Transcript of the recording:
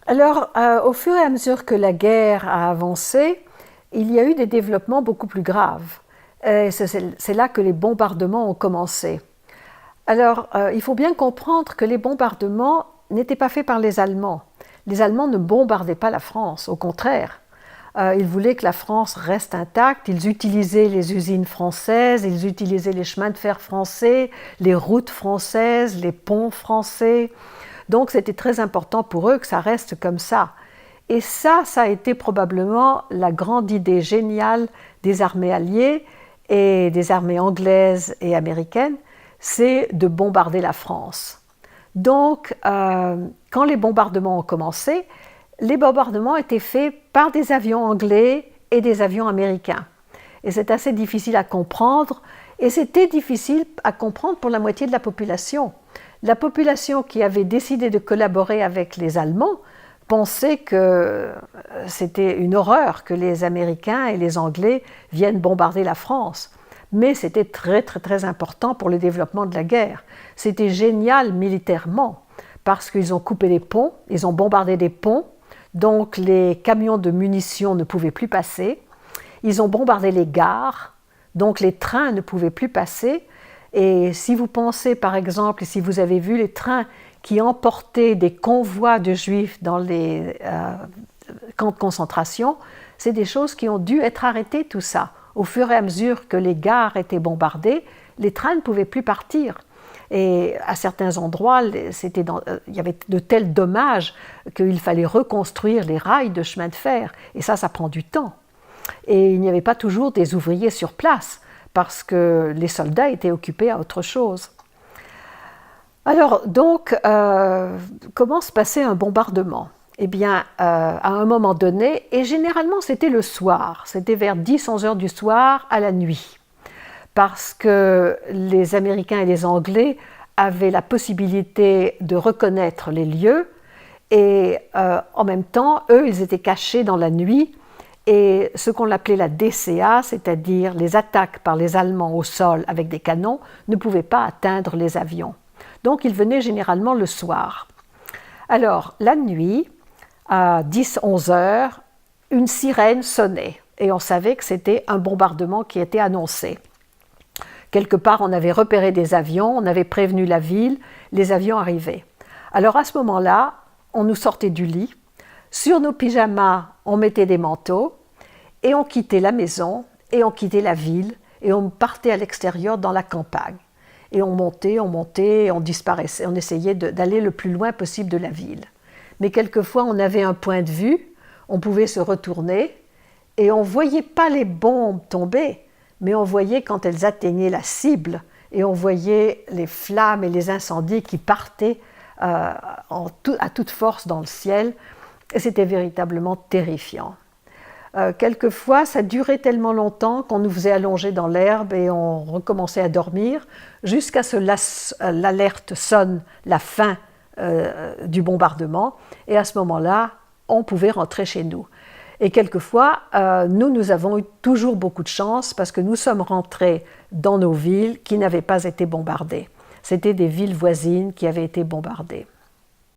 Alors, au fur et à mesure que la guerre a avancé, il y a eu des développements beaucoup plus graves. C'est là que les bombardements ont commencé. Alors, il faut bien comprendre que les bombardements n'étaient pas faits par les Allemands. Les Allemands ne bombardaient pas la France, au contraire. Ils voulaient que la France reste intacte, ils utilisaient les usines françaises, ils utilisaient les chemins de fer français, les routes françaises, les ponts français. Donc c'était très important pour eux que ça reste comme ça. Et ça a été probablement la grande idée géniale des armées alliées et des armées anglaises et américaines, c'est de bombarder la France. Donc, quand les bombardements ont commencé, les bombardements étaient faits par des avions anglais et des avions américains. Et c'est assez difficile à comprendre, et c'était difficile à comprendre pour la moitié de la population. La population qui avait décidé de collaborer avec les Allemands pensait que c'était une horreur que les Américains et les Anglais viennent bombarder la France. Mais c'était très important pour le développement de la guerre. C'était génial militairement parce qu'ils ont coupé les ponts, ils ont bombardé des ponts, donc les camions de munitions ne pouvaient plus passer. Ils ont bombardé les gares, donc les trains ne pouvaient plus passer. Et si vous pensez par exemple, si vous avez vu les trains qui emportaient des convois de juifs dans les camps de concentration, c'est des choses qui ont dû être arrêtées, tout ça. Au fur et à mesure que les gares étaient bombardées, les trains ne pouvaient plus partir. Et à certains endroits, il y avait de tels dommages qu'il fallait reconstruire les rails de chemin de fer. Et ça prend du temps. Et il n'y avait pas toujours des ouvriers sur place, parce que les soldats étaient occupés à autre chose. Alors, donc, comment se passait un bombardement ? Eh bien, à un moment donné, et généralement c'était le soir, c'était vers 10-11 heures du soir à la nuit, parce que les Américains et les Anglais avaient la possibilité de reconnaître les lieux, et en même temps, eux, ils étaient cachés dans la nuit, et ce qu'on appelait la DCA, c'est-à-dire les attaques par les Allemands au sol avec des canons, ne pouvaient pas atteindre les avions. Donc ils venaient généralement le soir. Alors, la nuit, à 10-11 heures, une sirène sonnait et on savait que c'était un bombardement qui était annoncé. Quelque part, on avait repéré des avions, on avait prévenu la ville, les avions arrivaient. Alors à ce moment-là, on nous sortait du lit, sur nos pyjamas, on mettait des manteaux et on quittait la maison et on quittait la ville et on partait à l'extérieur dans la campagne. Et on montait, et on disparaissait, on essayait d'aller le plus loin possible de la ville. Mais quelquefois, on avait un point de vue, on pouvait se retourner, et on ne voyait pas les bombes tomber, mais on voyait quand elles atteignaient la cible, et on voyait les flammes et les incendies qui partaient à toute force dans le ciel, et c'était véritablement terrifiant. Quelquefois, ça durait tellement longtemps qu'on nous faisait allonger dans l'herbe et on recommençait à dormir jusqu'à ce que l'alerte sonne la fin du bombardement. Et à ce moment-là, on pouvait rentrer chez nous. Et quelquefois, nous avons eu toujours beaucoup de chance parce que nous sommes rentrés dans nos villes qui n'avaient pas été bombardées. C'était des villes voisines qui avaient été bombardées.